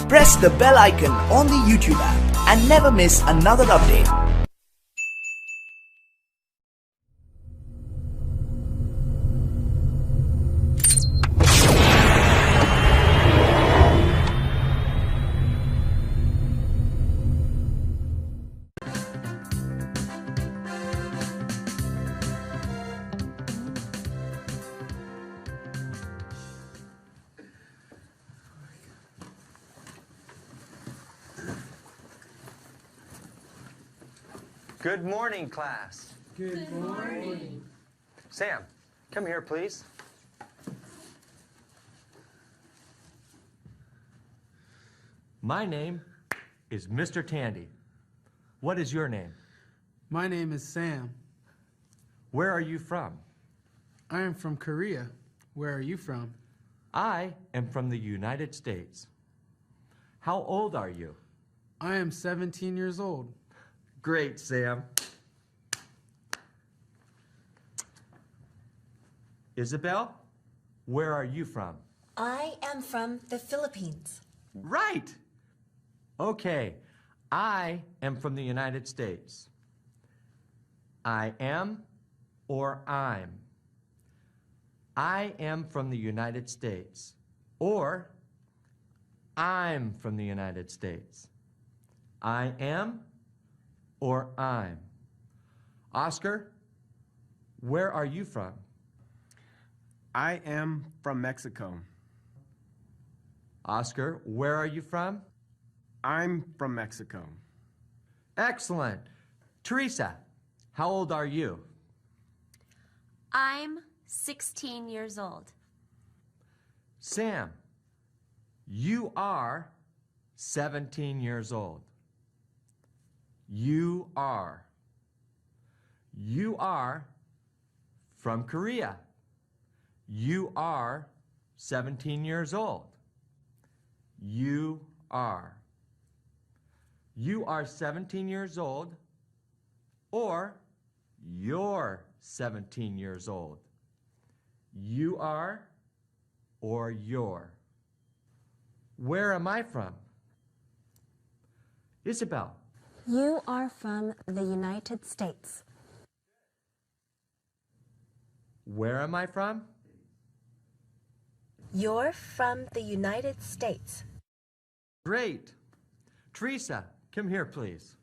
press the bell icon on the YouTube app and never miss another update. Good morning, class. Good morning. Sam, come here, please. My name is Mr. Tandy. What is your name? My name is Sam. Where are you from? I am from Korea. Where are you from? I am from the United States. How old are you? I am 17 years old. Great, Sam. Isabel, where are you from? I am from the Philippines. Right. Okay, I am from the United States. I am or I'm. I am from the United States. Or I'm from the United States. I am or I'm. Oscar, where are you from? I am from Mexico. Oscar, where are you from? I'm from Mexico. Excellent. Teresa, how old are you? I'm 16 years old. Sam, you are 17 years old. You are. You are from Korea. You are 17 years old. You are. You are 17 years old, or you're 17 years old. You are or you're. Where am I from? Isabel. You are from the United States. Where am I from? You're from the United States. Great. Teresa, come here, please.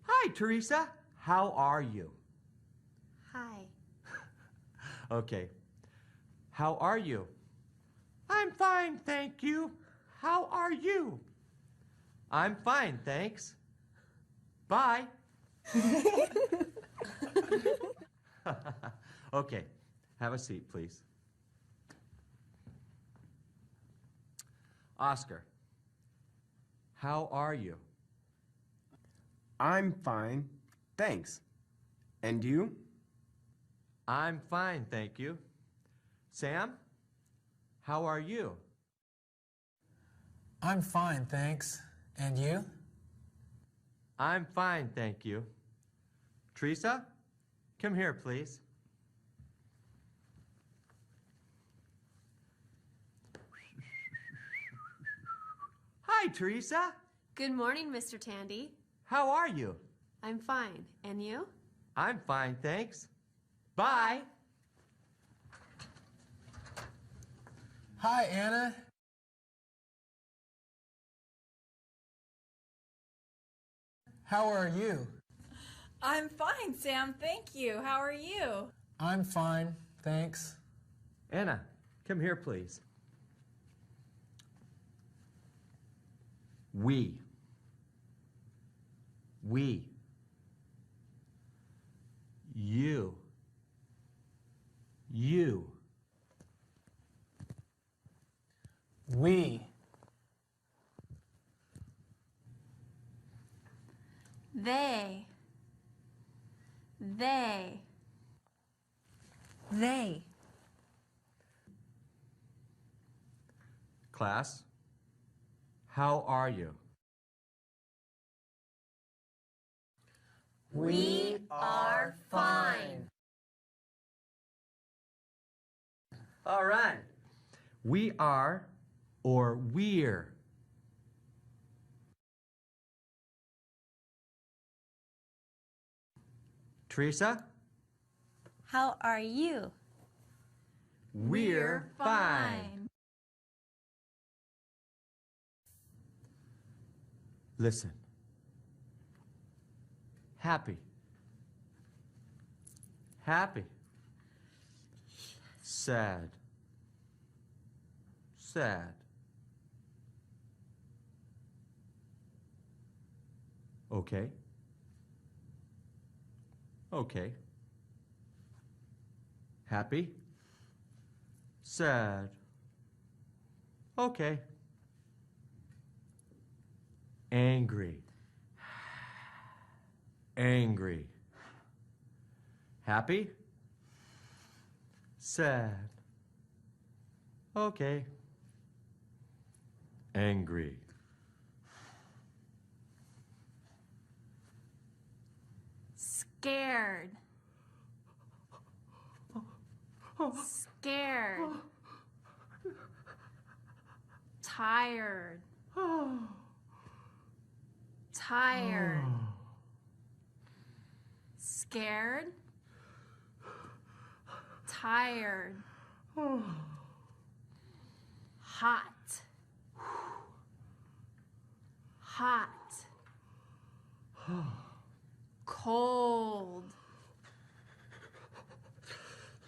Hi, Teresa. How are you? Hi. Okay. How are you? I'm fine, thank you. How are you? I'm fine, thanks. Bye. Okay, have a seat, please. Oscar, how are you? I'm fine, thanks. And you? I'm fine, thank you. Sam, how are you? I'm fine, thanks. And you? I'm fine, thank you. Teresa, come here, please. Hi, Teresa. Good morning, Mr. Tandy. How are you? I'm fine. And you? I'm fine, thanks. Bye. Hi, Anna. How are you? I'm fine, Sam. Thank you. How are you? I'm fine, thanks. Anna, come here, please. We. You. We. They. They. Class, how are you? We are fine. All right. We are or we're. Teresa? How are you? We're fine. Listen. Happy. Happy. Sad. Sad. Okay. Okay. Happy. Sad. Okay. Angry. Angry. Happy. Sad. Okay. Angry. Scared. Scared. Tired. Tired. Scared. Tired. Hot. Hot. Cold.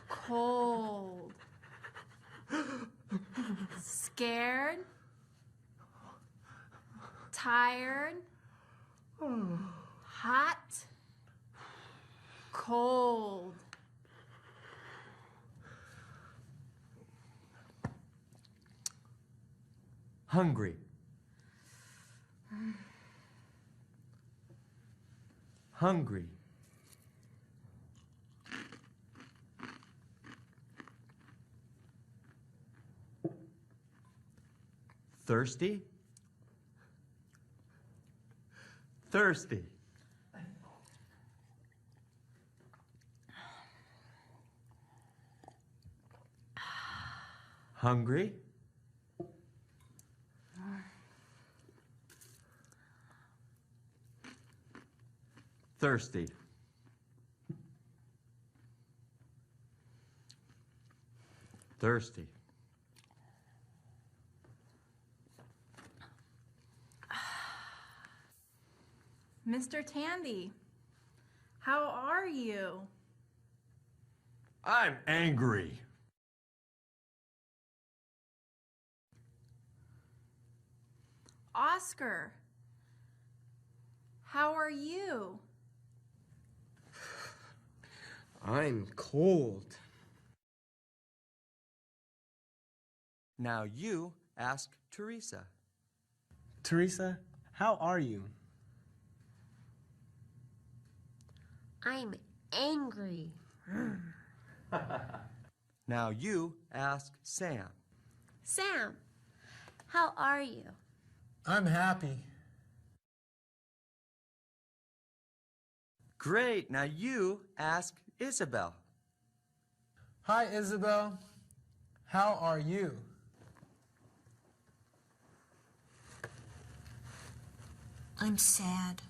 Cold. Scared. Tired. Hot. Cold. Hungry. Hungry. Thirsty. Thirsty. Hungry. Thirsty. Thirsty. Mr. Tandy, how are you? I'm angry. Oscar, how are you? I'm cold. Now you ask Teresa. Teresa, how are you? I'm angry. Now you ask Sam. Sam, how are you? I'm happy. Great. Now you ask Isabel. Hi, Isabel. How are you? I'm sad.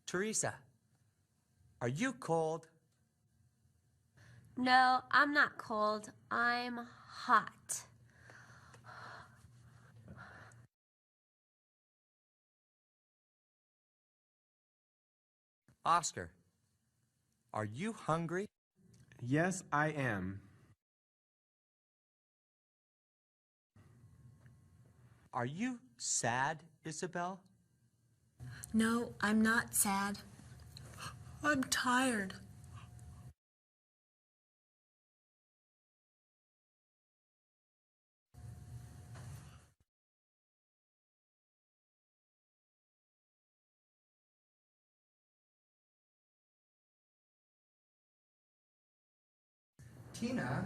Teresa, are you cold? No, I'm not cold. I'm hot. Oscar, are you hungry? Yes, I am. Are you sad, Isabel? No, I'm not sad. I'm tired. Tina?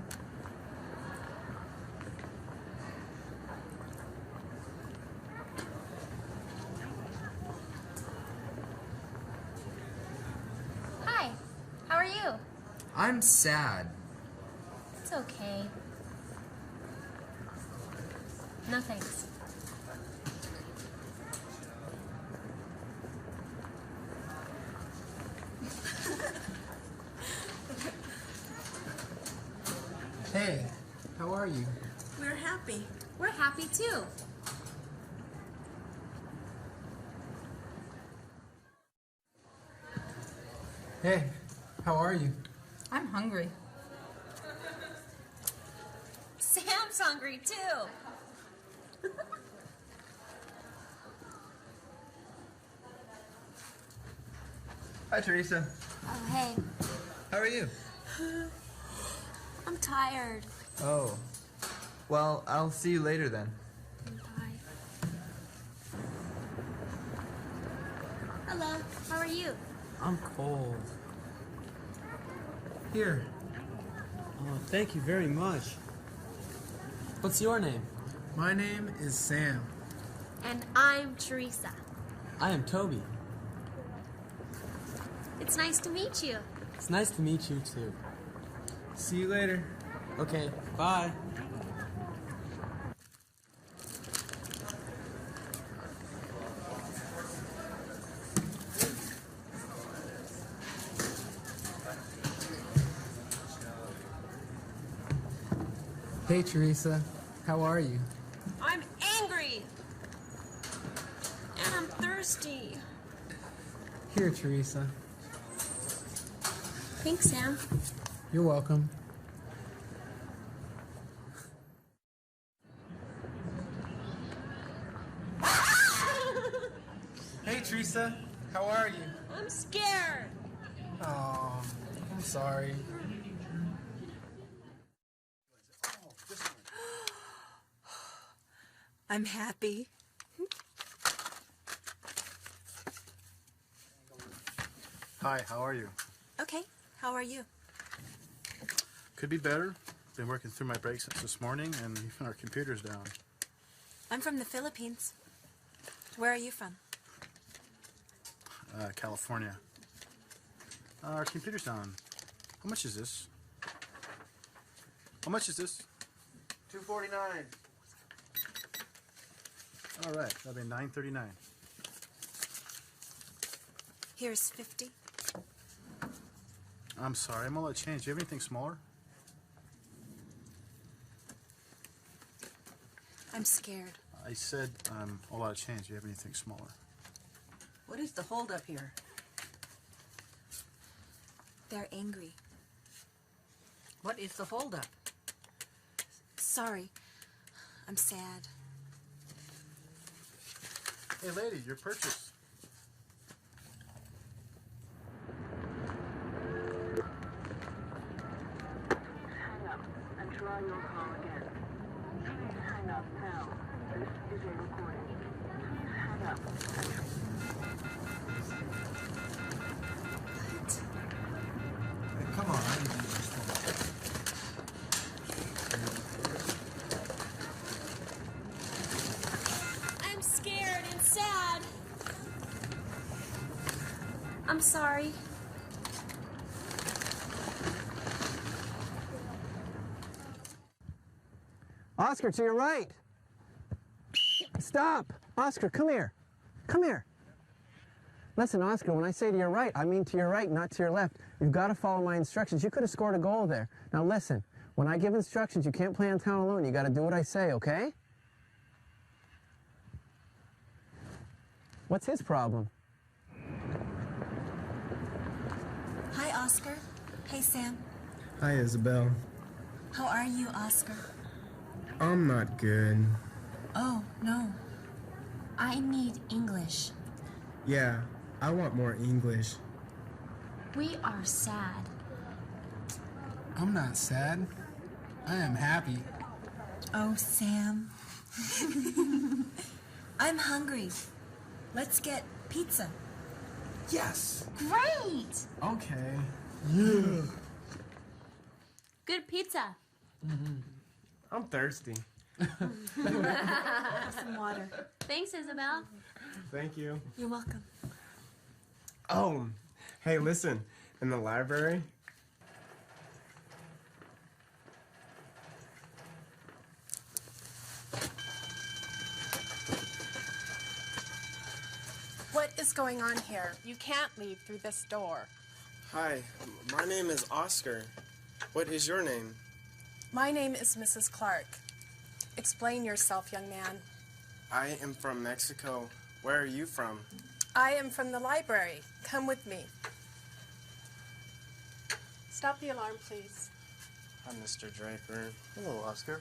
Hi, how are you? I'm sad. It's okay. No thanks. Hey, how are you? We're happy. We're happy too. Hey, how are you? I'm hungry. Sam's hungry too. Hi, Teresa. Oh, hey. How are you? I'm tired. Oh. Well, I'll see you later then. Bye. Hello. How are you? I'm cold. Here. Oh, thank you very much. What's your name? My name is Sam. And I'm Teresa. I am Toby. It's nice to meet you. It's nice to meet you too. See you later. Okay, bye. Hey, Teresa. How are you? I'm angry. And I'm thirsty. Here, Teresa. Thanks, Sam. You're welcome. Hey, Teresa. How are you? I'm scared. Oh, I'm sorry. I'm happy. Hi, how are you? Okay, how are you? Could be better. Been working through my breaks since this morning, and even our computer's down. I'm from the Philippines. Where are you from? California. Our computer's down. How much is this? How much is this? $2.49. All right, that'll be $9.39. Here's 50. I'm sorry, I'm all out of change. Do you have anything smaller? I'm scared. I said I'm all out of change. Do you have anything smaller? What is the holdup here? They're angry. What is the holdup? Sorry. I'm sad. Hey, lady, your purchase. Hang up and try your call again. Please hang up now. This is a recording. Please hang up and Come on, I need to do this phone. I'm scared and sad. I'm sorry. Oscar, to your right. Stop. Oscar, come here. Come here. Listen, Oscar, when I say to your right, I mean to your right, not to your left. You've got to follow my instructions. You could have scored a goal there. Now listen, when I give instructions, you can't play on town alone. You got to do what I say, okay? What's his problem? Hi, Oscar. Hey, Sam. Hi, Isabel. How are you, Oscar? I'm not good. Oh, no. I need English. Yeah, I want more English. We are sad. I'm not sad. I am happy. Oh, Sam. I'm hungry. Let's get pizza. Yes. Great! Okay. Yeah. Good pizza. I'm thirsty. Have some water. Thanks, Isabel. Thank you. You're welcome. Oh, hey, listen. In the library, is going on here? You can't leave through this door. Hi, my name is Oscar. What is your name? My name is Mrs. Clark. Explain yourself, young man. I am from Mexico. Where are you from? I am from the library. Come with me. Stop the alarm, please. I'm Mr. Draper. Hello, Oscar.